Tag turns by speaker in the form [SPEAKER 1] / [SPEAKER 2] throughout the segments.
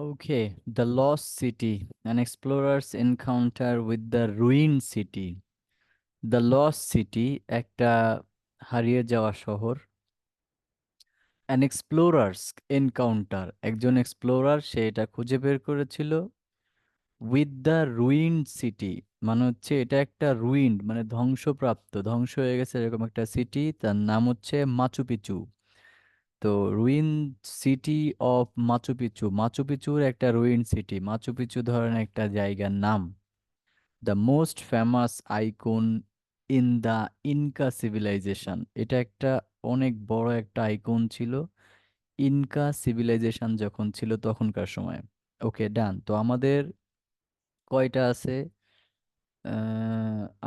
[SPEAKER 1] Okay, the lost city, an explorer's encounter with the ruined city. The lost city একটা হারিয়ে যাওয়া শহর। An explorer's encounter, একজন explorer সে এটা খুঁজে বের করেছিল। উইথ দ্য রুইন্ড সিটি, মানে হচ্ছে এটা একটা রুইন্ড মানে ধ্বংসপ্রাপ্ত, ধ্বংস হয়ে গেছে এরকম একটা সিটি, তার নাম হচ্ছে মাচু পিচু। তো ruin city of Machu Picchu, Machu পিচুর একটা রুইন সিটি, মাচু পিচু ধরনের একটা জায়গার নাম। The most famous icon in the Inca civilization, এটা একটা অনেক বড় একটা আইকন ছিল ইনকা সিভিলাইজেশন যখন ছিল তখনকার সময়। ওকে ডান। তো আমাদের কয়টা আছে?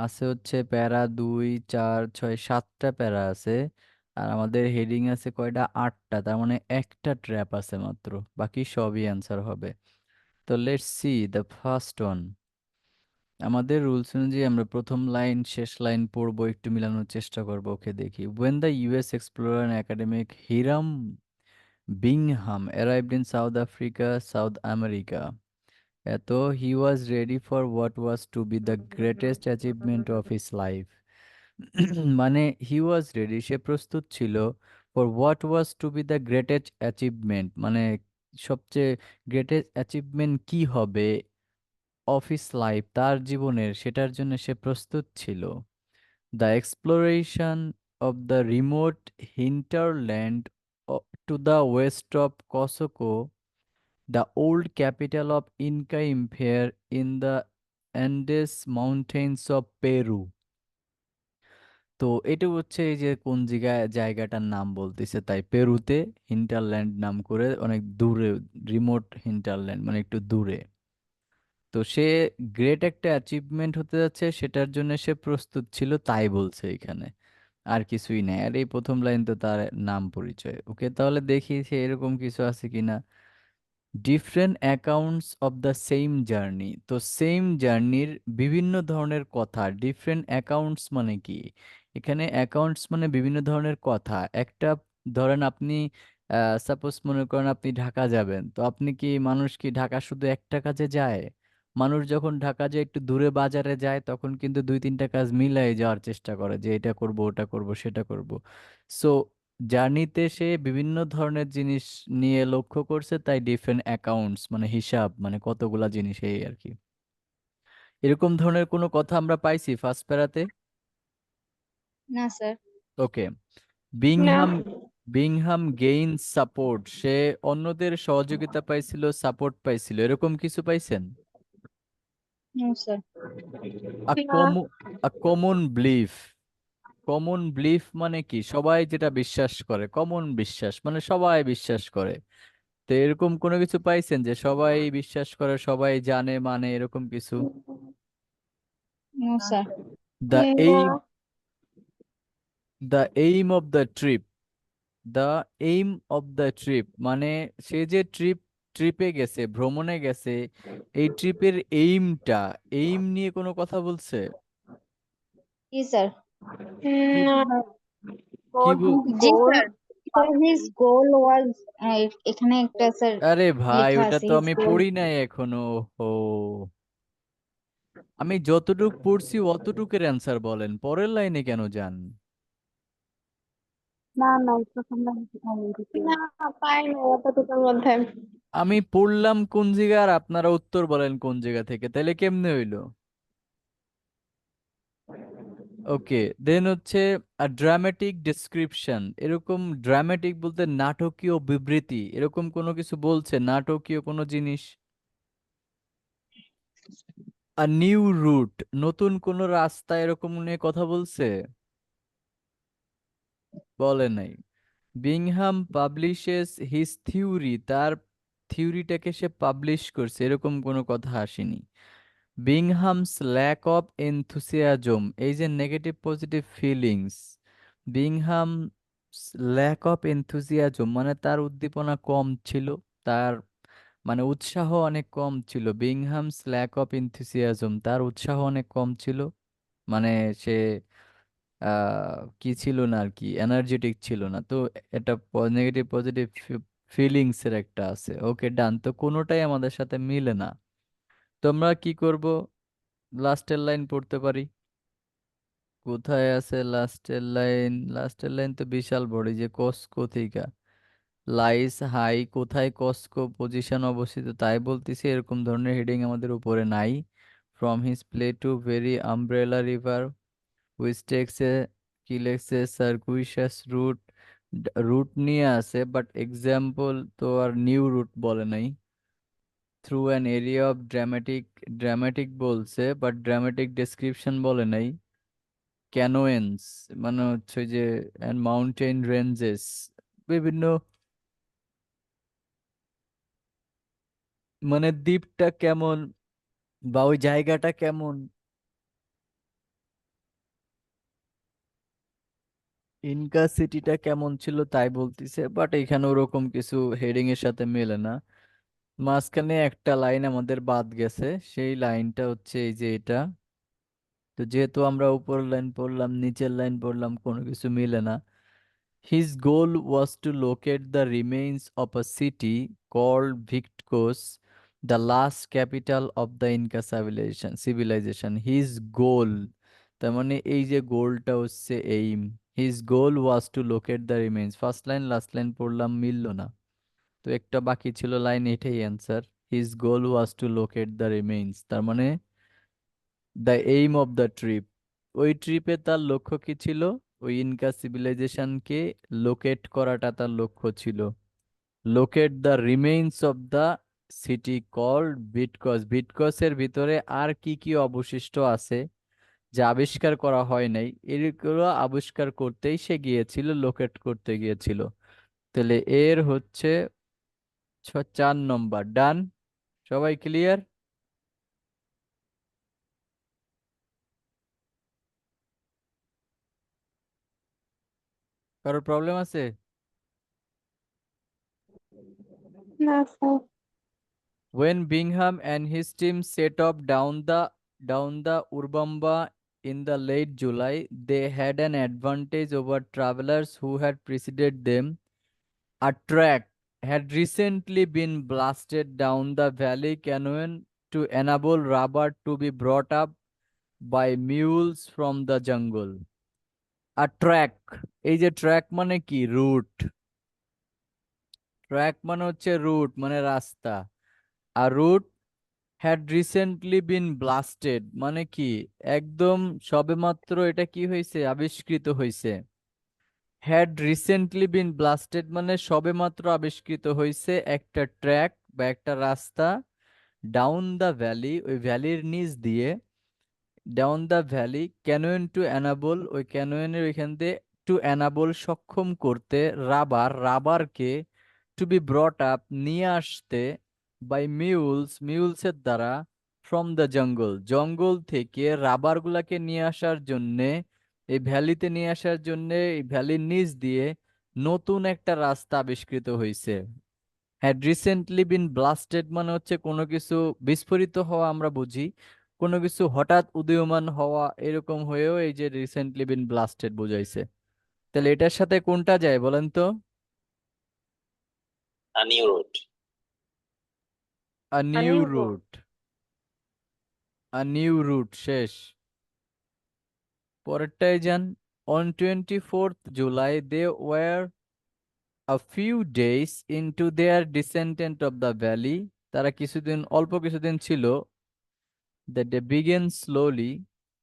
[SPEAKER 1] আছে হচ্ছে প্যারা 2 4 6 7টা প্যারা আছে। আর আমাদের হেডিং আছে কয়টা? 8টা, তার মানে একটা ট্র্যাপ আছে মাত্র, বাকি সবই অ্যান্সার হবে। তো let's see the first one. আমাদের রুলস অনুযায়ী আমরা প্রথম লাইন শেষ লাইন পড়বো, একটু মিলানোর চেষ্টা করবো। ওকে দেখি। When the US explorer and academic Hiram Bingham arrived in South Africa, South America, so he was ready for what was to be the greatest achievement of his life. মানে হি was ready, সে প্রস্তুত ছিল, for what was to be the greatest achievement, মানে সবচেয়ে greatest achievement কি হবে of his life, তার জীবনের, সেটার জন্য সে প্রস্তুত ছিল। The exploration of the remote hinterland to the west of Cusco, the old capital of Inca Empire in the Andes Mountains of Peru। তো এটা হচ্ছে এই যে কোন জায়গায় জায়গাটার নাম বলতেছে, তাই পেরুতে হিন্টারল্যান্ড নাম করে, অনেক দূরে, রিমোট হিন্টারল্যান্ড মানে একটু দূরে। তো সে গ্রেট একটা অ্যাচিভমেন্ট হতে যাচ্ছে, সেটার জন্য সে প্রস্তুত ছিল, তাই বলছে এখানে, আর কিছুই নাই। আর এই প্রথম লাইন তো তার নাম পরিচয়। ওকে, তাহলে দেখি সে এরকম কিছু আছে কিনা। Different accounts of the same journey, তো সেম জার্নির বিভিন্ন ধরনের কথা। ডিফারেন্ট অ্যাকাউন্টস মানে কি? এখানে অ্যাকাউন্টস মানে বিভিন্ন ধরনের কথা। একটা ধরেন আপনি সাপোজ মনে করেন আপনি ঢাকা যাবেন, তো আপনি কি, মানুষ কি ঢাকা শুধু একটা কাজে যায়? মানুষ যখন ঢাকা যায় একটু দূরে বাজারে যায়, তখন কিন্তু 2 3টা কাজ মিলাই যাওয়ার চেষ্টা করে, যে এটা করব ওটা করব সেটা করব। সো জার্নিতে সে বিভিন্ন ধরনের জিনিস নিয়ে লক্ষ্য করছে, তাই ডিফারেন্ট অ্যাকাউন্টস মানে হিসাব, মানে কতগুলা জিনিস এই আর কি। এরকম ধরনের কোনো কথা আমরা পাইছি ফার্স্ট প্যারাতে?
[SPEAKER 2] না স্যার।
[SPEAKER 1] ওকে।
[SPEAKER 3] না।
[SPEAKER 1] বিংহাম বিংহাম গেইন সাপোর্ট, সে অন্যদের সহযোগিতা পাইছিল, সাপোর্ট পাইছিল, এরকম কিছু পাইছেন?
[SPEAKER 2] No sir.
[SPEAKER 1] আ
[SPEAKER 3] না।
[SPEAKER 1] কম uh common belief, common belief মানে কি? সবাই যেটা বিশ্বাস করে, কমন বিশ্বাস মানে সবাই বিশ্বাস করে। তো এরকম কোনো কিছু পাইছেন যে সবাই বিশ্বাস করে, সবাই জানে, মানে এরকম কিছু?
[SPEAKER 2] No sir.
[SPEAKER 1] দ্য
[SPEAKER 3] না।
[SPEAKER 1] Aim the aim of the trip, the aim of the trip মানে সে যে ট্রিপে গেছে, ভ্রমণে গেছে, এই ট্রিপের এইমটা, এইম নিয়ে কোনো কথা বলছে?
[SPEAKER 2] জি স্যার।
[SPEAKER 1] কি
[SPEAKER 3] না।
[SPEAKER 1] কি
[SPEAKER 3] What
[SPEAKER 1] বল-
[SPEAKER 3] his
[SPEAKER 2] জি
[SPEAKER 3] goal?
[SPEAKER 2] Sir. Sir his goal was, এখানে একটা স্যার
[SPEAKER 1] আরে ভাই,
[SPEAKER 2] লেখা
[SPEAKER 1] ওটা
[SPEAKER 2] আছে
[SPEAKER 1] তো
[SPEAKER 2] হিজ
[SPEAKER 1] আমি
[SPEAKER 2] গোল।
[SPEAKER 1] পড়ি নাই এখনো। ও, আমি যতটুক পড়ছি অতটুকের অ্যান্সার বলেন, পরের লাইনে কেন যান?
[SPEAKER 3] না না, প্রথম না, পাইনি এতটুকুর মধ্যে।
[SPEAKER 1] আমি পড়লাম কোন জায়গা আর আপনারা উত্তর বলেন কোন জায়গা থেকে, তাইলে কেমনে হইলো? ওকে, দেন হচ্ছে ড্রামাটিক ডেসক্রিপশন, এরকম ড্রামাটিক বলতে নাটকীয় বিবৃতি, এরকম কোনো কিছু বলছে, নাটকীয় কোনো জিনিস। আর নিউ রুট, নতুন কোনো রাস্তা, এরকম নিয়ে কথা বলছে? বলে নাই। বিংহাম পাবলিশেস হিজ থিওরি, তার থিওরিটাকে সে পাবলিশ করছে, এরকম কোনো কথা আসেনি। বিংহামস ল্যাক অফ এনথুসিয়াজম, এই যে negative positive feelings, Bingham lack of enthusiasm মানে তার উদ্দীপনা কম ছিল, তার মানে উৎসাহ অনেক কম ছিল। বিংহামস ল্যাক অফ এনথুসিয়াজম, তার উৎসাহ অনেক কম ছিল, মানে সে কি ছিল না আর কি, এনার্জেটিক ছিল না। তো এটা নেগেটিভ পজিটিভ ফিলিংস এর একটা আছে। ওকে ডান, তো কোনোটাই আমাদের সাথে মিলে না। তোমরা কি করব, লাস্টের লাইন পড়তে পারি। কোথায় আছে লাস্টের লাইন? লাস্টের লাইন তো বিশাল বড়, এই যে কস্কো থেকে লাইস হাই, কোথায় কস্কো পজিশন অবস্থিত তাই বলতেছি, এরকম ধরনের হেডিং আমাদের উপরে নাই। From his play to very umbrella river which takes a, কি লেখছে, সার্কুইশাস রুট। রুট নিয়ে আছে বাট এক্সাম্পল তো আর নিউ রুট বলে নাই। Through an area of dramatic, dramatic বলছে বাট ড্রামাটিক ডেসক্রিপশন বলে নাই। ক্যানোয়েন্স মানে হচ্ছে যে অ্যান্ড মাউন্টেন রেঞ্জেস, বিভিন্ন মানে দ্বীপটা কেমন বা ওই জায়গাটা কেমন, ইনকা সিটিটা কেমন ছিল তাই বলতিছে, বাট এখানে ওরকম কিছু হেডিং এর সাথে মেলে না। মাঝখানে একটা লাইন আমাদের বাদ গেছে, সেই লাইনটা হচ্ছে এই যে এটা। তো যেহেতু আমরা উপর লাইন পড়লাম নিচের লাইন পড়লাম কোনো কিছু মিলে না। His goal was to locate the remains of a city called Victkos, the last capital of the Inca civilization. His goal, তার মানে এই যে গোলটা হচ্ছে aim. His goal was to locate the remains, first line last line পড়লাম মিললো না, তো একটা বাকি ছিল লাইন, এটাই answer. His goal was to locate the remains, তার মানে the aim of the trip, ওই ট্রিপে তার লক্ষ্য কি ছিল? ওই ইনকা সিভিলাইজেশনকে লোকেট করাটা তার লক্ষ্য ছিল। Locate the remains of the city called Vitcos, বিটকসের ভিতরে আর কি কি অবশিষ্ট আছে যা আবিষ্কার করা হয় নাই, এগুলো আবিষ্কার করতেই সে গিয়েছিল, লোকেট করতে গিয়েছিল। তাহলে এর হচ্ছে 4 নম্বর ডান। সবাই ক্লিয়ার? কারোর প্রবলেম আছে?
[SPEAKER 3] না sir.
[SPEAKER 1] When Bingham and his team set off down the Urbamba in the late July, they had an advantage over travelers who had preceded them. A track had recently been blasted down the valley canyon to enable rubber to be brought up by mules from the jungle. A track, এই যে track মানে কি, root. Track মানে হচ্ছে route মানে রাস্তা। আর route had recently been blasted মানে কি, একদম সবেমাত্র এটা কি হয়েছে, আবিষ্কৃত হয়েছে। হ্যাড রিসেন্টলি বিন ব্লাস্টেড মানে সবেমাত্র আবিষ্কৃত হয়েছে একটা ট্র্যাক বা একটা রাস্তা, ডাউন দ্য ভ্যালি ওই ভ্যালির নিচ দিয়ে, down the valley canyon to enable ওই ক্যানোয়েনের ওইখান দিয়ে, টু অ্যানাবল সক্ষম করতে, রাবারকে টু বি ব্রট আপ নিয়ে আসতে, বাই মিউলসের দ্বারা, ফ্রম দ্য জঙ্গল জঙ্গল থেকে রাবার গুলাকে নিয়ে আসার জন্যে, এই ভ্যালিতে নিয়ে আসার জন্যে এই ভ্যালির নিচ দিয়ে নতুন একটা রাস্তা আবিষ্কৃত হয়েছে। হ্যাড রিসেন্টলি বিন ব্লাস্টেড মানে হচ্ছে কোনো কিছু বিস্ফোরিত হওয়া আমরা বুঝি, কোনো কিছু হঠাৎ উদীয়মান হওয়া এরকম হয়েও এই যে রিসেন্টলি বিন ব্লাস্টেড বুঝাইছে। তাহলে এটার সাথে কোনটা যায় বলেন তো?
[SPEAKER 4] A new route.
[SPEAKER 1] A new
[SPEAKER 3] new road.
[SPEAKER 1] Route, a new route শেষ। পরেরটায় যান। On 24th July they were a few days into their descent of the valley, তারা কিছুদিন অল্প কিছুদিন ছিল। The day began slowly,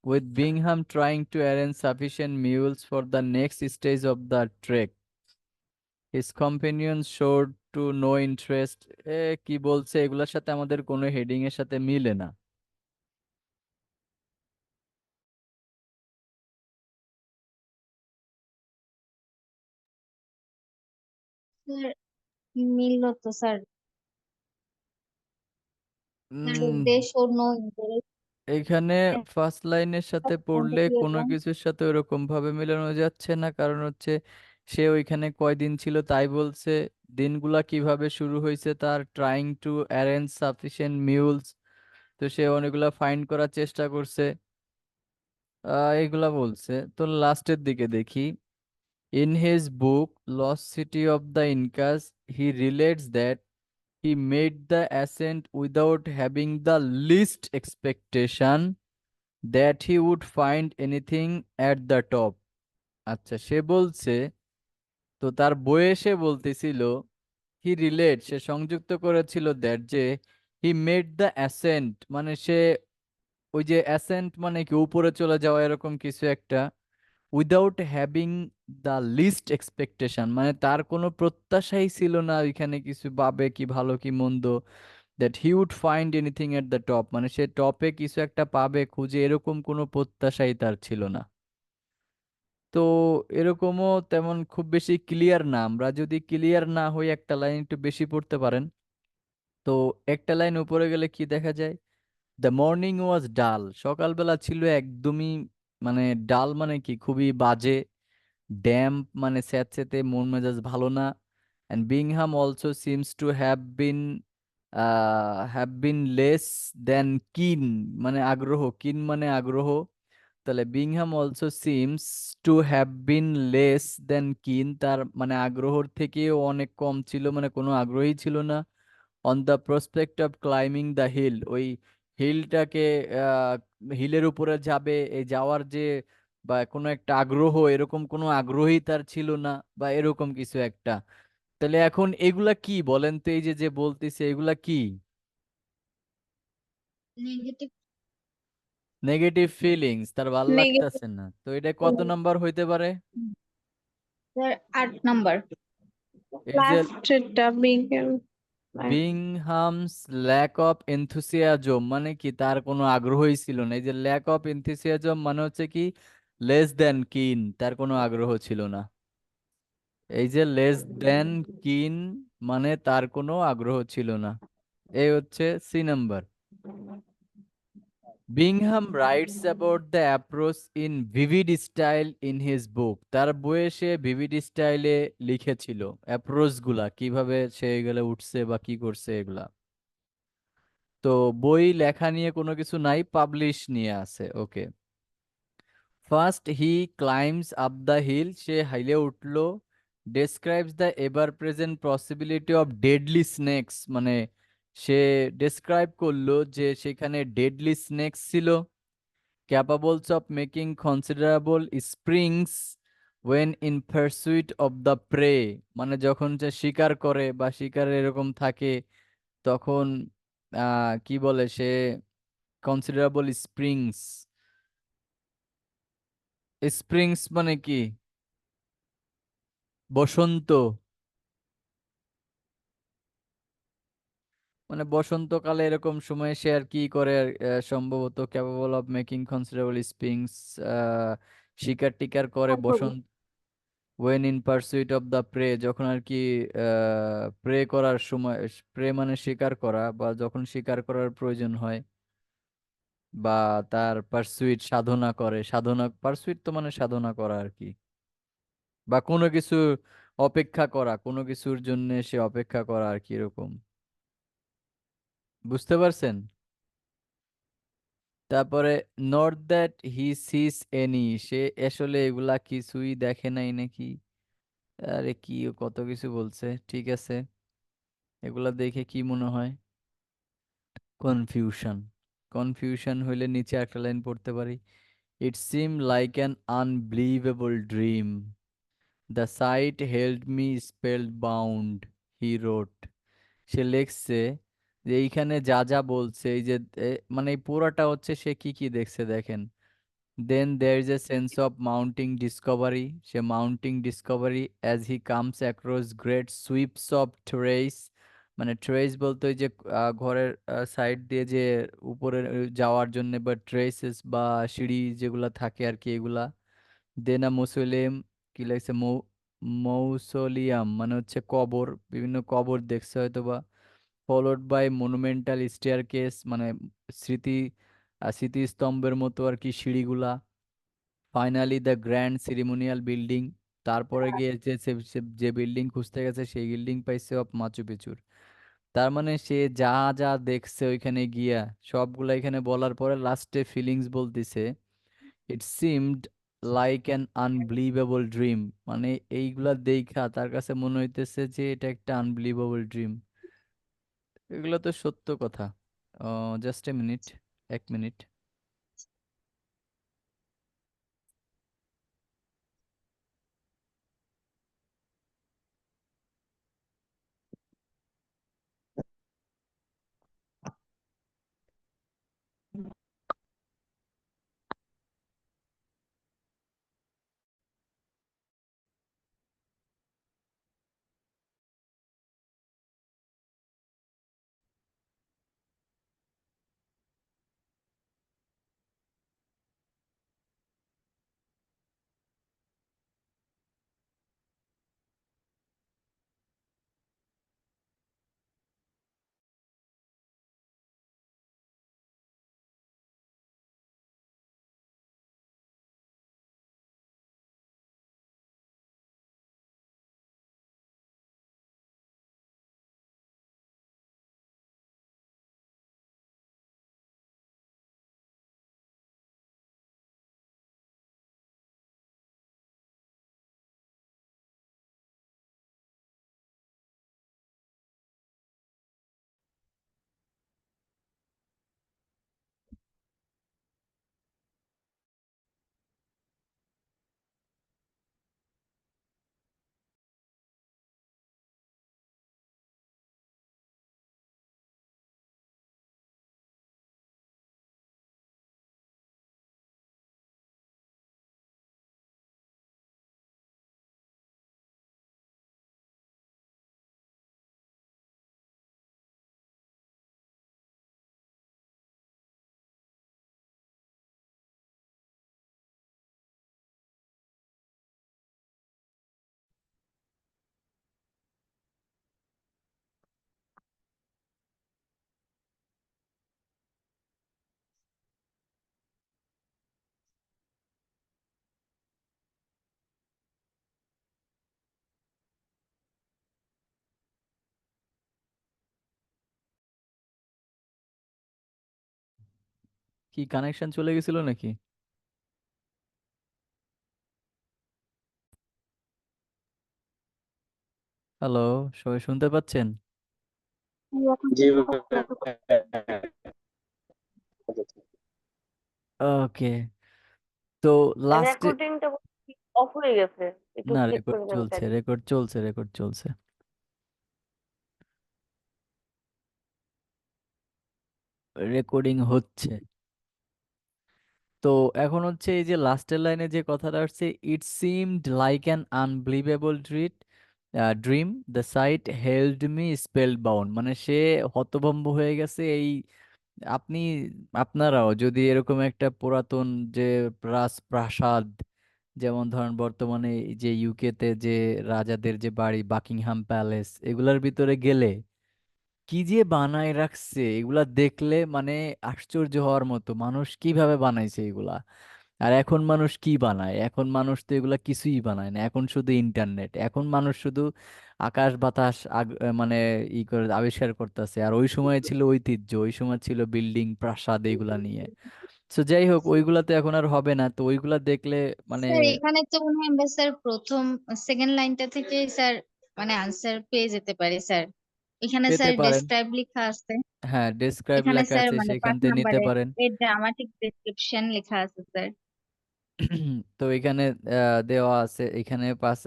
[SPEAKER 1] with Bingham trying to arrange sufficient mules for the next stage of the trek. His companions showed to no interest. কি বলছে এগুলোর সাথে আমাদের কোনো হেডিং এর সাথে মিলে না।
[SPEAKER 2] স্যার মিলল তো sir. Sir
[SPEAKER 1] um,
[SPEAKER 2] they showed no interest.
[SPEAKER 1] এখানে ফার্স্ট লাইনের সাথে পড়লে কোনো কিছুর সাথে ওরকম ভাবে মেলানো যাচ্ছে না, কারণ হচ্ছে সে ওইখানে কয়দিন ছিল তাই বলছে। দিনগুলা কিভাবে শুরু হয়েছে তার, ট্রাইং টু অ্যারেঞ্জ সাফিসিয়েন্ট মিউলস, তো সে অনেকগুলা ফাইন্ড করার চেষ্টা করছে, এগুলা বলছে। তো লাস্টের দিকে দেখি, In his book, Lost City of the Incas, he relates that he made the ascent without having the least expectation that he would find anything at the top. আচ্ছা, সে বলছে, তো তার বইয়ে সে বলতেছিল, হি রিলেট, সে সংযুক্ত করেছিল দ্যাট যে হি মেড দ্য অ্যাসেন্ট, মানে সে, ওই যে অ্যাসেন্ট মানে কি উপরে চলে যাওয়া এরকম কিছু একটা, without having the list expectation, মানে তার কোনো প্রত্যাশাই ছিল না ওইখানে কিছু পাবে কি ভালো কি মন্দ, that he would find anything at the top, মানে সে টপে কিছু একটা পাবে খুঁজে এরকম কোনো প্রত্যাশাই তার ছিল না। তো এরকমও তেমন খুব বেশি ক্লিয়ার না, আমরা যদি ক্লিয়ার না হই একটা লাইন একটু বেশি পড়তে পারেন। তো একটা লাইন উপরে গেলে কি দেখা যায়, দ্য মর্নিং ওয়াজ ডাল, সকালবেলা ছিল একদমই, মানে ডাল মানে কি খুবই বাজে, ড্যাম্প মানে স্যাঁতসেঁতে, মন মেজাজ ভালো না। And Bingham also seems to have bin less than কিন, মানে আগ্রহ, কিন মানে আগ্রহ, তাহলে Bingham also seems to have bin less than কিন, তার মানে আগ্রহর থেকেও অনেক কম ছিল, মানে কোনো আগ্রহী ছিল না। On the prospect of climbing the hill, ওই হিলটাকে, হিলের উপরে যাবে, এই যাওয়ার যে, বা কোনো একটা আগ্রহ, এরকম কোনো আগ্রহী তার ছিল না, বা এরকম কিছু একটা। তাহলে এখন এগুলা কি বলেন তো, এই যে যে বলতেছে এগুলা কি?
[SPEAKER 2] নেগেটিভ।
[SPEAKER 1] নেগেটিভ ফিলিংস, তার ভাল
[SPEAKER 3] নেগেটিভ।
[SPEAKER 1] লাগতেছে না, তো এটা কত নাম্বার হইতে পারে?
[SPEAKER 2] Sir 8 number.
[SPEAKER 1] এই যে
[SPEAKER 3] লাস্টেরটা বিজ্ঞান।
[SPEAKER 1] বিংহামস ল্যাক অফ এনথুসিয়াজম, মানে কি তার কোনো আগ্রহই ছিল না। এই যে ল্যাক অফ এনথুসিয়াজম মানে হচ্ছে কি লেস দেন কিন, তার কোনো আগ্রহ ছিল না। এই যে লেস দেন কিন মানে তার কোনো আগ্রহ ছিল না। এই হচ্ছে C number. Bingham writes about the approach in vivid style in his book, তার বইয়ে সে ভিভিড স্টাইলে লিখেছিল অ্যাপ্রোচ গুলা, কিভাবে সে এগুলো উঠছে বা কি করছে এগুলা। তো বই লেখা নিয়ে কোনো কিছু নাই, পাবলিশ নিয়ে আছে, okay. First he climbs up the hill, সে হাইলে উঠলো। Describes the ever present possibility of deadly snakes, মানে সে ডেসক্রাইব করলো যে সেখানে ডেডলি স্নেকস ছিল। Capable of making considerable springs when in pursuit of the prey, মানে যখন সে শিকার করে বা শিকারে এরকম থাকে তখন কি বলে সে, কনসিডারেবল স্প্রিংস, স্প্রিংস মানে কি বসন্ত, মানে বসন্তকালে এরকম সময় সে আর কি করে, সম্ভবত capable of making considerable springs, শিকার টিকার করে বসন্ত, when in pursuit of the prey, যখন আর কি প্রে করার সময়, প্রে মানে শিকার করা, বা যখন শিকার করার প্রয়োজন হয়, বা তার পারসুইট সাধনা করে, সাধনা পারসুইট তো মানে সাধনা করা আর কি, বা কোনো কিছু অপেক্ষা করা, কোনো কিছুর জন্য সে অপেক্ষা করা আর কি এরকম। বুঝতে পারছেন? তারপরে not that he sees any, সে আসলে এগুলা কিছুই দেখে নাই নাকি, আরে কি কত কিছু বলছে, ঠিক আছে, এগুলা দেখে কি মনে হয়, কনফিউশন, কনফিউশন হইলে নিচে একটা লাইন পড়তে পারি, it seem like an unbelievable dream, the sight held me spellbound, he wrote, সে লেখছে যে এইখানে যা যা বলছে, এই যে মানে এই পুরোটা হচ্ছে সে কি কি দেখছে দেখেন। Then there is a sense of mounting discovery, সে mounting discovery as he comes across great sweeps of trace, মানে ট্রেস বলতে ওই যে ঘরের সাইড দিয়ে যে উপরে যাওয়ার জন্য, বা ট্রেসেস বা সিঁড়ি যেগুলা থাকে আর কি এগুলা। দেন আ মুসলিম, কি লাগছে, মৌসোলিয়াম মানে হচ্ছে কবর, বিভিন্ন কবর দেখছে হয়তো বা। ফলোড বাই মনুমেন্টাল স্টেয়ারকেস, মানে স্মৃতি স্মৃতিস্তম্ভের মতো আর কি সিঁড়িগুলা। ফাইনালি দ্য গ্র্যান্ড সিরিমোনিয়াল বিল্ডিং, তারপরে গিয়ে যে বিল্ডিং খুঁজতে গেছে সেই বিল্ডিং পাইছে অফ মাচু পিচুর। তার মানে সে যা যা দেখছে ওইখানে গিয়া সবগুলা এখানে বলার পরে লাস্টে ফিলিংস বলতিছে, ইট seemed like an unbelievable dream, মানে এইগুলা দেখা তার কাছে মনে হইতেছে যে এটা একটা আনবিলিভেবল ড্রিম। এগুলো তো সত্য কথা। Just a minute, 1 minute. কি কানেকশন চলে গেছিল নাকি? হ্যালো, সবাই শুনতে পাচ্ছেন?
[SPEAKER 3] জি ভাইয়া।
[SPEAKER 1] ওকে। তো লাস্টে,
[SPEAKER 3] রেকর্ডিংটা অফ হয়ে গেছে, একটু
[SPEAKER 1] না
[SPEAKER 3] চেক
[SPEAKER 1] রেকর্ড
[SPEAKER 3] করে দেন
[SPEAKER 1] চলছে,
[SPEAKER 3] তাহলে।
[SPEAKER 1] রেকর্ড চলছে, রেকর্ড চলছে, রেকর্ডিং হচ্ছে। তো এখন হচ্ছে এই যে লাস্টের লাইনে যে কথাটা আসছে, it seemed like an unbelievable dream, the sight held me spellbound, মানে সে হতভম্ব হয়ে গেছে। এই আপনি, আপনারাও যদি এরকম একটা পুরাতন যে রাজপ্রাসাদ, যেমন ধরেন বর্তমানে এই যে ইউকেতে যে রাজাদের যে বাড়ি বাকিংহাম প্যালেস, এগুলার ভিতরে গেলে কি যে বানায় রাখছে এগুলা দেখলে মানে আশ্চর্য হওয়ার মতো, মানুষ কিভাবে বানাইছে এগুলা। আর এখন মানুষ কি বানায়? এখন মানুষ তো এগুলা কিছুই বানায় না, এখন শুধু ইন্টারনেট, এখন মানুষ শুধু আকাশ বাতাস মানে ই করে আবিষ্কার করতেছে। আর ওই সময় ছিল ঐতিহ্য, ওই সময় ছিল বিল্ডিং প্রাসাদ এগুলা নিয়ে। তো যাই হোক, ওইগুলা তো এখন আর হবে না, তো ওইগুলা দেখলে মানে
[SPEAKER 2] স্যার এখানে তো মনে হয় আমরা স্যার প্রথম সেকেন্ড লাইনটা থেকে স্যার মানে আনসার পেয়ে যেতে পারি স্যার। এখানে
[SPEAKER 1] পেতে
[SPEAKER 2] স্যার
[SPEAKER 1] পারেন।
[SPEAKER 2] ডেসক্রাইব লেখা আছে।
[SPEAKER 1] হ্যাঁ, ডেসক্রাইব
[SPEAKER 2] এখানে
[SPEAKER 1] লেখা
[SPEAKER 2] স্যার
[SPEAKER 1] আছে,
[SPEAKER 2] মানে
[SPEAKER 1] সেখান
[SPEAKER 2] 5
[SPEAKER 1] থেকে নিতে
[SPEAKER 2] নাম্বারে
[SPEAKER 1] পারেন।
[SPEAKER 2] এর ড্রামাটিক ডেসক্রিপশন লেখা আছে স্যার।
[SPEAKER 1] তো এখানে দেওয়া আছে, এখানে পাস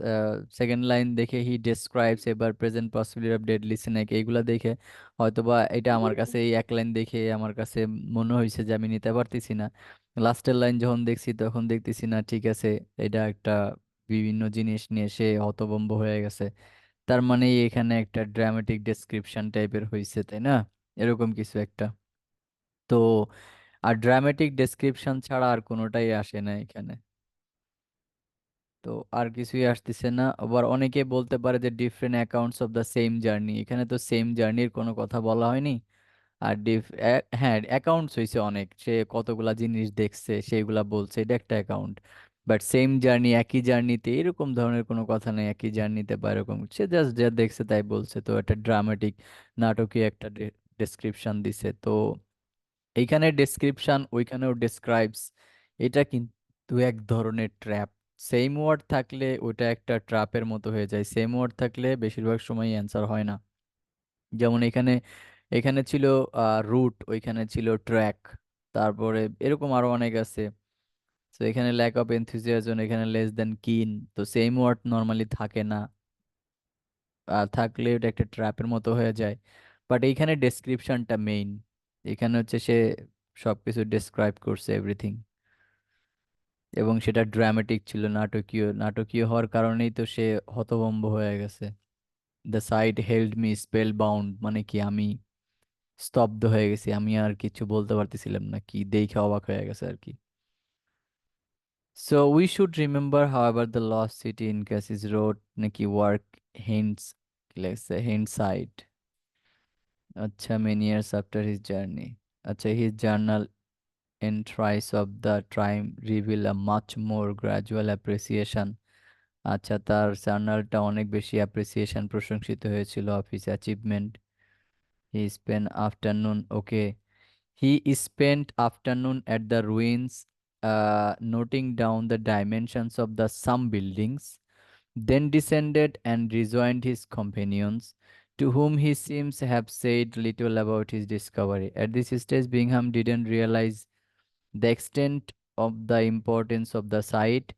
[SPEAKER 1] সেকেন্ড লাইন দেখে হি ডেসক্রাইবস এবার present possibility of deadly snake, এইগুলা দেখে হয়তোবা এটা আমার কাছে এই এক লাইন দেখে আমার কাছে মনে হয়েছে যে আমি নিতে পারতেছি না। লাস্টের লাইন যখন দেখছি তখন দেখতেছি না, ঠিক আছে, এটা একটা বিভিন্ন জিনিস নিয়ে সে হতভম্ব হয়ে গেছে। তার মানে এখানে একটা ড্রামাটিক ডেসক্রিপশন টাইপের হয়েছে, তাই না? এরকম কিছু একটা। তো আর ড্রামাটিক ডেসক্রিপশন ছাড়া আর কোনোটাই আসে না এখানে। তো আর কিছুই আসতেছে না। আবার অনেকে বলতে পারে যে different accounts of the same journey, এখানে তো সেম জার্নির কোনো কথা বলা হয়নি। আর হ্যাঁ, অ্যাকাউন্টস হয়েছে অনেক, সে কতগুলা জিনিস দেখছে সেইগুলা বলছে, এটা একটা অ্যাকাউন্ট। বাট সেম জার্নি, একই জার্নিতে এরকম ধরনের কোনো কথা নেই, একই জার্নিতে বা এরকম, সে জাস্ট যা দেখছে তাই বলছে। তো একটা ড্রামাটিক নাটকীয় একটা ডেসক্রিপশন দিছে। তো এইখানে ডেসক্রিপশন, ওইখানেও ডেসক্রাইবস, এটা কিন্তু তো এক ধরনের ট্র্যাপ। সেম ওয়ার্ড থাকলে ওটা একটা ট্র্যাপের মতো হয়ে যায়, সেম ওয়ার্ড থাকলে বেশিরভাগ সময় অ্যান্সার হয় না। যেমন এখানে এখানে ছিল রুট, ওইখানে ছিল ট্র্যাক, তারপরে এরকম আরো অনেক আছে। তো এখানে ল্যাক অফ এনথুজিয়াজম, এখানে লেস দেন কিন। তো সেম ওয়ার্ড নর্মালি থাকে না, আর থাকলে ওটা একটা ট্র্যাপের মতো হয়ে যায়। বাট এইখানে ডেসক্রিপশনটা মেইন, এখানে হচ্ছে সে সবকিছু ডেসক্রাইব করছে এভরিথিং, এবং সেটা ড্রামাটিক ছিল, নাটকীয়। নাটকীয় হওয়ার কারণেই তো সে হতভম্ব হয়ে গেছে। The sight held me spellbound, মানে কি আমি স্তব্ধ হয়ে গেছি, আমি আর কিছু বলতে পারতেছিলাম না, কি দেখে অবাক হয়ে গেছে আর কি। So we should remember however the lost city in ক্যাসিস রোড নাকি ওয়ার্ক হিন্টস, লেখছে হিন্ট সাইট। আচ্ছা, many years after his journey. আচ্ছা, his journal entries of the time reveal a much more gradual appreciation। আচ্ছা, তার জার্নালটা অনেক বেশি appreciation, প্রশংসিত হয়েছিল of his achievement. He spent afternoon, okay, he spent afternoon at the ruins, noting down the dimensions of the some buildings, then descended and rejoined his companions, to whom he seems have said little about his discovery. At this stage, Bingham didn't realize the extent of the importance of the site,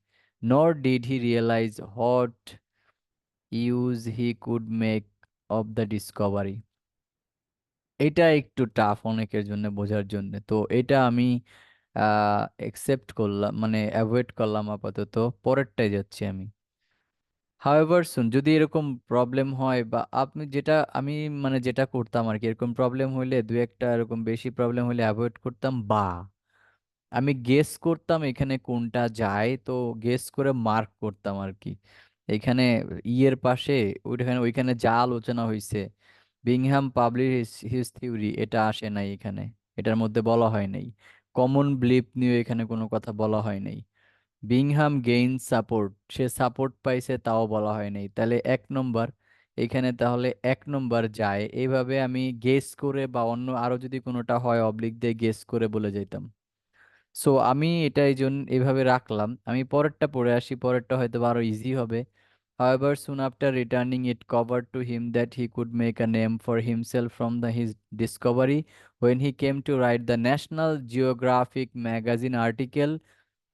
[SPEAKER 1] nor did he realize what use he could make of the discovery। এটা একটু tough অনেকের জন্য বোঝার জন্য, তো এটা আমি accept করলাম, মানে অ্যাভয়েড করলাম আপাতত। পরেরটাই যাচ্ছি আমি। হাউএভার শুন, যদি এরকম প্রবলেম হয় বা আপনি যেটা আমি মানে যেটা করতাম আর কি, এরকম প্রবলেম হইলে দু একটা এরকম বেশি প্রবলেম হইলে অ্যাভয়েড করতাম, বা আমি গেস করতাম এখানে কোনটা যায়, তো গেস করে মার্ক করতাম আর কি। এখানে ইয়ের পাশে ওইখানে ওইখানে যা আলোচনা হয়েছে, বিংহাম পাবলিশ হিজ থিওরি, এটা আসে নাই এখানে, এটার মধ্যে বলা হয় নাই। কমন বিলিফ নিয়ে এখানে কোনো কথা বলা হয় নাই। বিংহাম গেইন সাপোর্ট, সে সাপোর্ট পাইছে তাও বলা হয় নাই, তাহলে 1 নম্বর। এখানে তাহলে 1 নম্বর যায়। এইভাবে আমি গেস করে বা অন্য আরো যদি কোনোটা হয় অবলিক দিয়ে গেস করে বলে যেতাম। সো আমি এটা এই জন্য এইভাবে রাখলাম। আমি পরেরটা পড়ে আসি, পরেরটা হয়তো বা আরো ইজি হবে। However, soon after returning, it covered to him that he could make a name for himself from his discovery when he came to write the National Geographic magazine article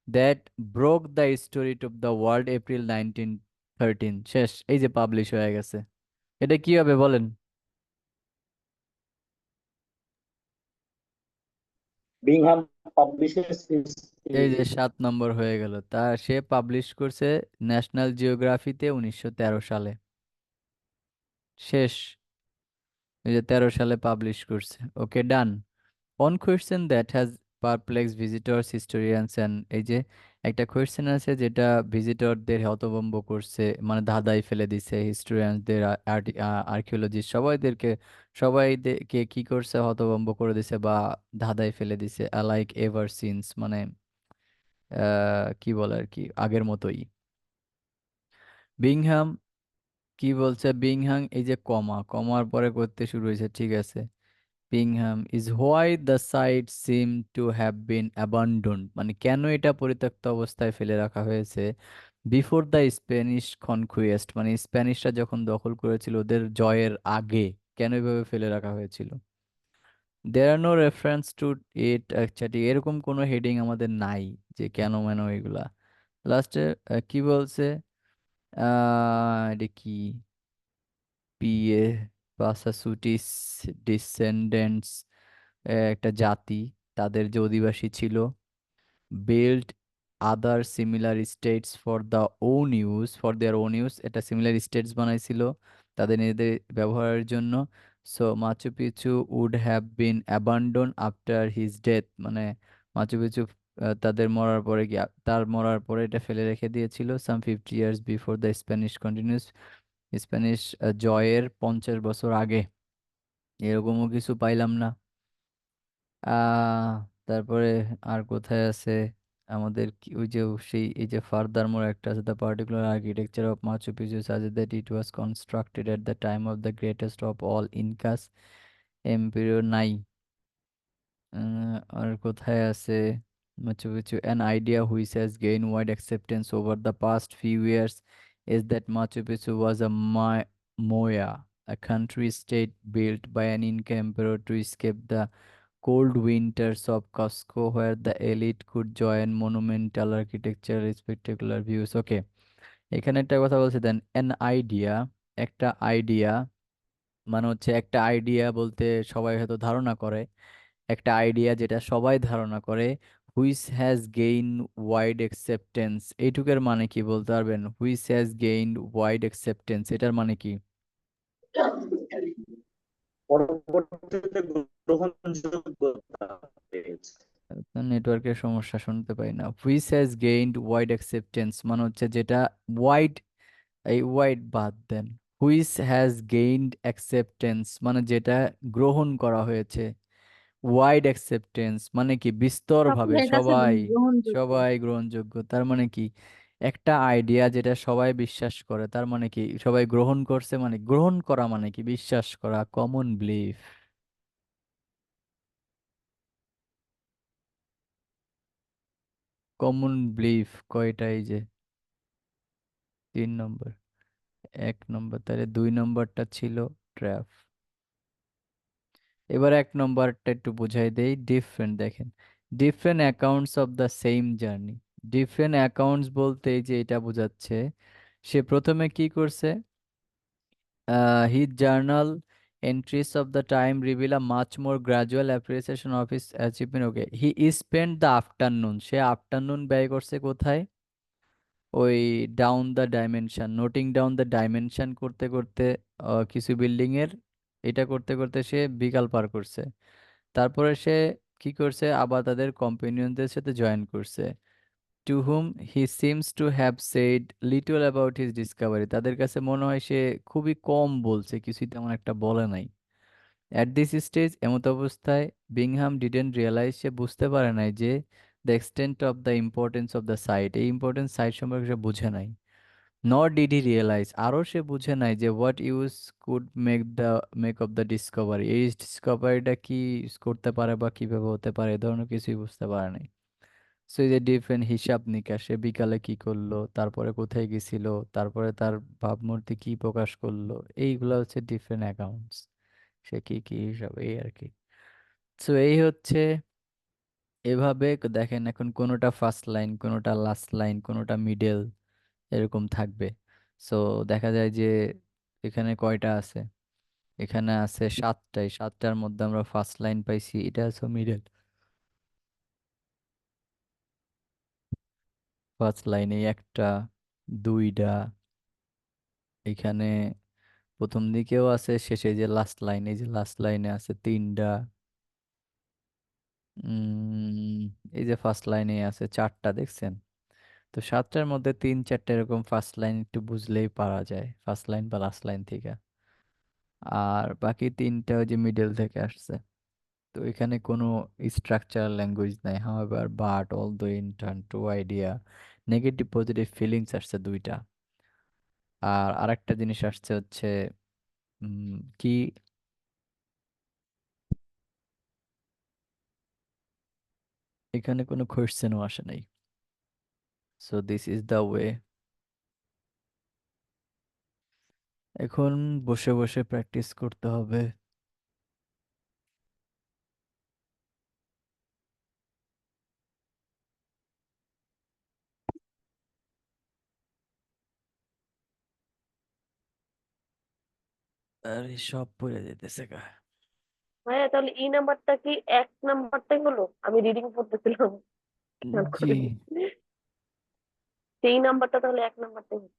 [SPEAKER 1] that broke the story to the world April 1913। শেষ, এই যে publish হয়ে গেছে। এটা কি হবে বলেন?
[SPEAKER 4] Bingham publishes his
[SPEAKER 1] এই যে
[SPEAKER 4] theory.
[SPEAKER 1] 7 নম্বর হয়ে গেল। তা সে পাবলিশ করছে ন্যাশনাল জিওগ্রাফিতে 1913 সালে। শেষ, এই যে 13 সালে পাবলিশ করছে। Okay, done. On question that has perplex visitors historians and, এই যে একটা কোয়েশ্চেন আছে যেটা ভিজিটরদের হতভম্ব করছে, মানে ধাঁধায় ফেলে দিছে, হিস্টোরিয়ানদের, আর্কিওলজিস্ট সবাইদেরকে, সবাইকে কি করছে, হতভম্ব করে দিছে বা ধাঁধায় ফেলে দিছে। লাইক এভার সিন্স, মানে কি বলে আর কি, আগের মতোই। বিংহাম কি বলছে, বিংহাম এই যে কমা, কমার পরে করতে শুরু হয়েছে, ঠিক আছে। Bingham is why the site seem to have been abandoned, মানে কেন এটা পরিত্যক্ত অবস্থায় ফেলে রাখা হয়েছে। বিফোর দ্য স্প্যানিশ কনকুয়েস্ট, মানে স্প্যানিশরা যখন দখল করেছিল, ওদের জয়ের আগে কেন এভাবে ফেলে রাখা হয়েছিল। দেয়ার আর নো রেফারেন্স টু ইট, আচ্ছা ঠিক, এরকম কোনো হেডিং আমাদের নাই যে কেন মেন এগুলা। লাস্টে কি বলছে, এটা কি, পিএ পাসাসুটিস ডিসেন্ডেন্টস, একটা জাতি, তাদের যে অধিবাসী ছিল। Build other similar states for the own use, for their own use, এটা সিমিলার স্টেটস বানাইছিল তাদের নিজেদের ব্যবহারের জন্য। So Machu Picchu would have been abandon after his death, মানে মাচু পিছু তাদের মরার পরে কি, তার মরার পরে এটা ফেলে রেখে দিয়েছিল। সাম 50 years before the Spanish continuous, Spanish জয়ের 50 বছর আগে। এরকমও কিছু পাইলাম না। আহ তারপরে আর কোথায় আছে আমাদের ওই যে সেই, এই যে ফার্দার মোর একটা আছে, the particular architecture of Machu Picchu suggest that it was constructed at the time of the greatest of all Incas emperor, নাই। আর কোথায় আছে, Machu Picchu, an idea which has gained wide acceptance over the past few years is that Machu Picchu was a Moya, a country state built by an Inca emperor to escape the cold winters of Cusco, where the elite could join monumental architecture, spectacular views. Okay, এখানে একটা কথা বলছে দেন an idea, একটা idea মানে হচ্ছে একটা idea বলতে সবাই হয়তো ধারণা করে, একটা আইডিয়া যেটা সবাই ধারণা করে, which has gain wide acceptance, এইটুকের মানে কি বলতে পারবেন? Which has gained wide acceptance এটার মানে কি?
[SPEAKER 4] পরবর্তীতে গ্রহণযোগ্যতা পেয়েছে।
[SPEAKER 1] নেটওয়ার্কের সমস্যা, শুনতে পাই না। Which has gained wide acceptance মানে হচ্ছে যেটা ওয়াইড, এই ওয়াইড বাদ দেন, হুইচ হ্যাজ গেইনড অ্যাকসেপ্টেন্স মানে যেটা গ্রহণ করা হয়েছে, ওয়াইড অ্যাকসেপ্টেন্স মানে কি বিস্তর ভাবে
[SPEAKER 2] সকলের কাছে
[SPEAKER 1] সবাই,
[SPEAKER 2] গ্রহণযোগ্য।
[SPEAKER 1] সবাই গ্রহণযোগ্য। তার মানে কি একটা আইডিয়া যেটা সবাই বিশ্বাস করে, তার মানে কি সবাই গ্রহণ করছে, মানে গ্রহণ করা মানে কি বিশ্বাস করা, কমন বিলিফ। কমন বিলিফ কয়টা? এই যে 3 নম্বর, 1 নম্বর, তাহলে 2 নম্বরটা ছিল ট্র্যাপ। এবার 1 নম্বরটা একটু বুঝাই দেই। ডিফারেন্ট, দেখেন, different accounts of the same journey. Different accounts বলতে এই যে এটা বোঝাচ্ছে, সে প্রথমে কি করছে, his journal entries of the time reveal a much more gradual appreciation of his achievement. Okay, he spent the afternoon, say afternoon ব্যয় করছে কোথায়? ওই down the dimension, noting down the dimension করতে করতে, কিছু বিল্ডিং এর এটা করতে করতে সে বিকাল পার করছে। তারপরে সে কি করছে, আবার তাদের কম্পেনিয়নদের সাথে জয়েন করছে, to whom he seems to have said little about his discovery. তাদের কাছে মনে হয় সে খুবই কম বলছে, কিছুই তেমন একটা বলে নাই। অ্যাট দিস স্টেজ, এমত অবস্থায়, বিংহাম ডিডেন্ট রিয়েলাইজ, সে বুঝতে পারে নাই যে the extent of the importance of the site, এই ইম্পর্টেন্স সাইট সম্পর্কে সে বুঝে নাই। নট ডিড হি রিয়েলাইজ, আরও সে বুঝে নাই যে what use could make of the Discovery, এই ডিসকভারিটা কি use করতে পারে বা কিভাবে হতে পারে, এ ধরনের কিছুই বুঝতে পারে নাই। সো এই যে ডিফারেন্ট হিসাব নিকাশ, সে বিকালে কি করলো, তারপরে কোথায় গেছিল, তারপরে তার ভাবমূর্তি কি প্রকাশ করলো, এইগুলা হচ্ছে ডিফারেন্ট অ্যাকাউন্টস। সে কি কি হিসাব, এই আর কি। সো এই হচ্ছে, এভাবে দেখেন, এখন কোনোটা ফার্স্ট লাইন, কোনোটা লাস্ট লাইন, কোনোটা মিডল, এরকম থাকবে। সো দেখা যায় যে এখানে কয়টা আছে, এখানে আছে 7টাই, 7টার মধ্যে আমরা ফার্স্ট লাইন পাইছি, এটা হচ্ছে মিডল। ফার্স্ট লাইনে একটা, দুইটা, এখানে প্রথম দিকেও আছে, শেষে যে লাস্ট লাইন, এই যে লাস্ট লাইনে আছে 3টা, এই যে ফার্স্ট লাইনে আছে 4টা, দেখছেন? তো 7টার মধ্যে 3-4টা এরকম ফার্স্ট লাইন একটু বুঝলেই পারা যায়, ফার্স্ট লাইন বা লাস্ট লাইন থেকে। আর বাকি 3টা ওই যে মিডল থেকে আসছে। তো এখানে কোনো স্ট্রাকচারাল ল্যাঙ্গুয়েজ নাই, however but all the in turn to idea, negative positive feelings আসছে 2টা। আর আরেকটা জিনিস আসছে হচ্ছে কি, এখানে কোনো কোয়েশ্চেনও আসে নাই। So this is the way. এখন বসে বসে প্র্যাকটিস করতে হবে। সব পড়ে যেতেছে গা।
[SPEAKER 3] ভাইয়া তাহলে ই নাম্বারটা কি 1 নাম্বারটাই হলো? আমি রিডিং পড়তেছিলাম খেয়াল
[SPEAKER 1] জি,
[SPEAKER 3] করিনি। সেই নাম্বারটা তাহলে 1 নাম্বারটাই হলো।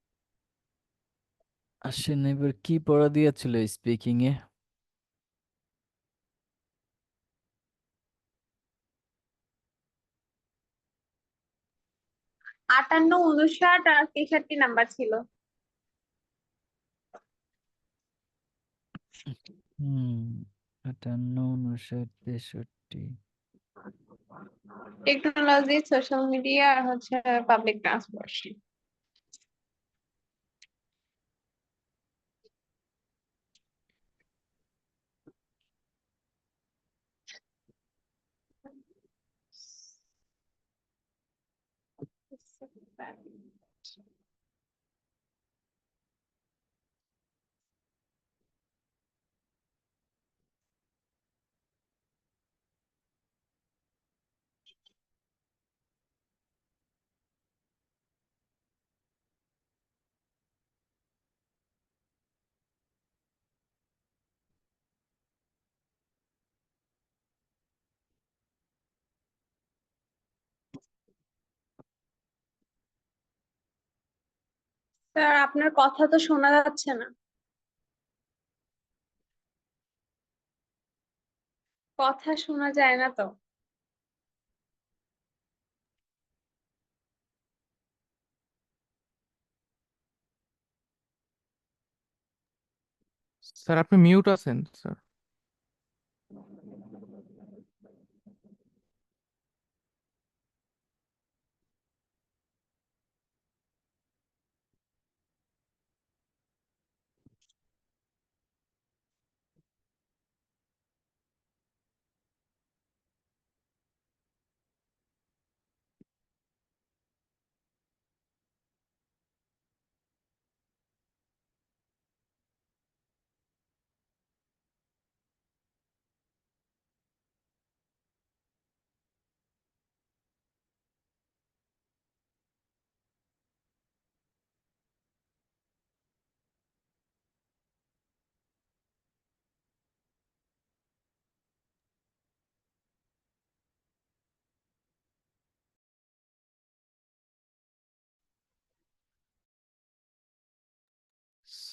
[SPEAKER 1] আসেন, এবার কি পড়া দিয়েছিল স্পিকিং এ?
[SPEAKER 5] 58, 59 আর 63 নাম্বার ছিল।
[SPEAKER 1] হুম, 58, 59, 63।
[SPEAKER 5] টেকনোলজি, সোশ্যাল মিডিয়া আর হচ্ছে পাবলিক ট্রান্সপোর্ট। স্যার আপনার কথা তো শোনা যাচ্ছে না, কথা শোনা যায় না তো।
[SPEAKER 6] স্যার আপনি মিউট আছেন স্যার।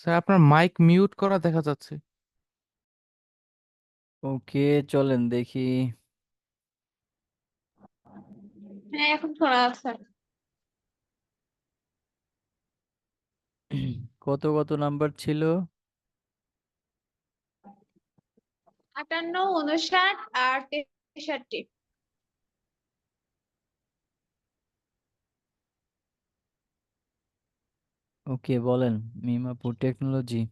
[SPEAKER 6] স্যার আপনার মাইক মিউট করা দেখা যাচ্ছে।
[SPEAKER 1] ওকে, চলেন দেখি।
[SPEAKER 5] হ্যাঁ এখন শোনা যাচ্ছে।
[SPEAKER 1] কত কত নাম্বার ছিল?
[SPEAKER 5] 58, 59 আর 63।
[SPEAKER 1] ওকে, বলেন। মিমাপুর technology.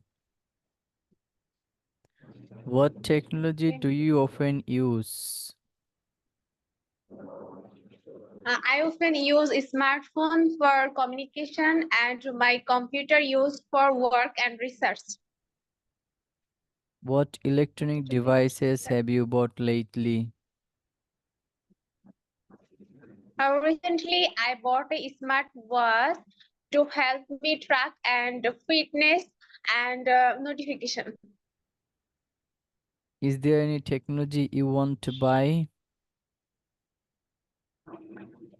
[SPEAKER 1] What technology do you often use?
[SPEAKER 5] I often use smartphone for communication and my computer used for work and research.
[SPEAKER 1] What electronic devices have you bought lately?
[SPEAKER 5] Recently, I bought a smart watch to help me track and fitness and notification.
[SPEAKER 1] Is there any technology you want to buy?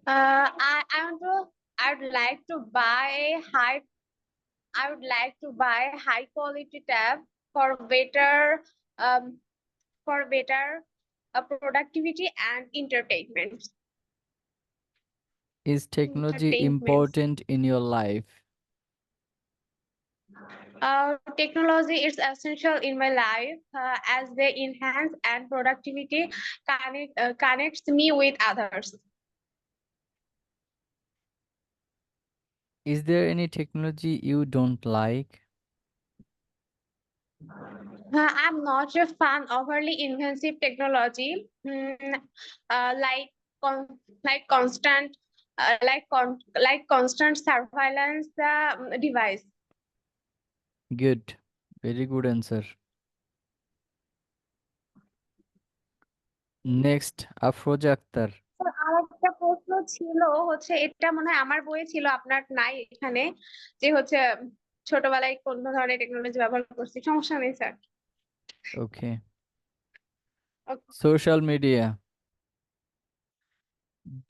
[SPEAKER 5] I want to. I would like to buy a high. I would like to buy a high quality tab for better um productivity and entertainment.
[SPEAKER 1] Is technology
[SPEAKER 5] Entertainment.
[SPEAKER 1] important in your life?
[SPEAKER 5] Technology is essential in my life as they enhance and productivity connects me with others.
[SPEAKER 1] Is there any technology you don't like?
[SPEAKER 5] I'm not a fan of overly invasive technology, like like constant like constant surveillance device.
[SPEAKER 1] Good. Very good answer. Next, Afroza Akhtar.
[SPEAKER 5] Sir, আর একটা প্রশ্ন ছিল, হচ্ছে এটা মনে হয় আমার বইয়ে ছিল, আপনার নাই এখানে, যে হচ্ছে ছোটবেলায় কোন ধরনের টেকনোলজি ব্যবহার করছি। সমস্যা নেই sir.
[SPEAKER 1] Okay.
[SPEAKER 5] Okay.
[SPEAKER 1] Social media.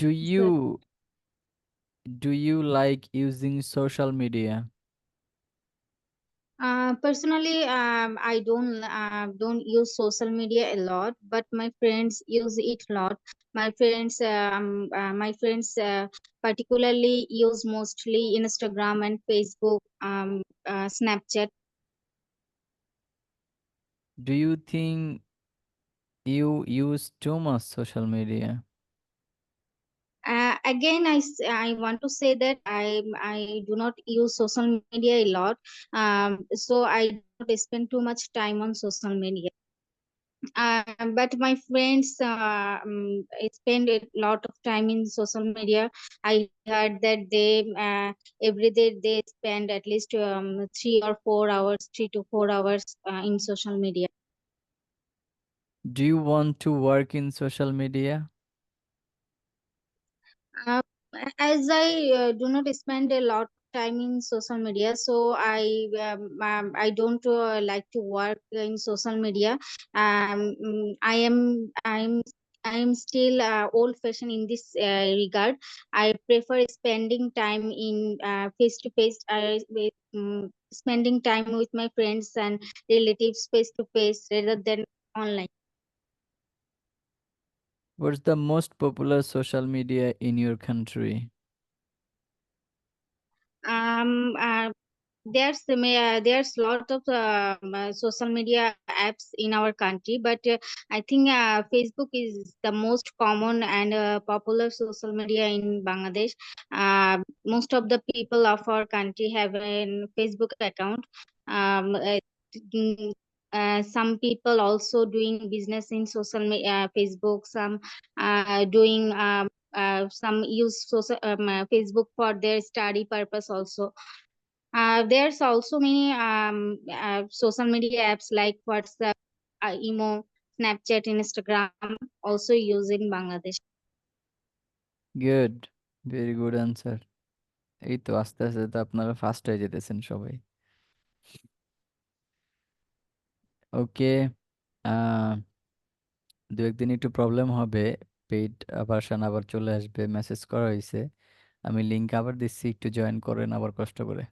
[SPEAKER 1] Do
[SPEAKER 2] Sir.
[SPEAKER 1] you like using social media?
[SPEAKER 2] Personally, I don't use social media a lot, but my friends use it a lot. My friends particularly use mostly Instagram and Facebook, Snapchat.
[SPEAKER 1] Do you think you use too much social media?
[SPEAKER 2] Again, I want to say that I do not use social media a lot, so I don't spend too much time on social media. But my friends spend a lot of time in social media. I heard that they every day they spend at least 3 or 4 hours, 3 to 4 hours in social media.
[SPEAKER 1] Do you want to work in social media?
[SPEAKER 2] Uh, as I do not spend a lot of time in social media, so I don't like to work in social media. I am still old fashioned in this regard. I prefer spending time in face to face, spending time with my friends and relatives face to face rather than online.
[SPEAKER 1] What's the most popular social media in your country?
[SPEAKER 2] Um, uh, there's lot of social media apps in our country, but I think Facebook is the most common and popular social media in Bangladesh. Most of the people of our country have a Facebook account. um, uh, mm, some people also doing business in Facebook. Some doing some use Facebook for their study purpose also. There's also many social media apps like WhatsApp, Imo, Snapchat, Instagram also used in Bangladesh.
[SPEAKER 1] Good, very good answer. এই তো আস্তে আস্তে তো আপনারা first হয়ে যেতেছেন সবাই। ওকে, আহ 2 একদিন একটু প্রবলেম হবে, পেইড ভার্সন আবার চলে আসবে, মেসেজ করা হয়েছে। আমি লিংক আবার দিচ্ছি, একটু জয়েন করেন আবার কষ্ট করে।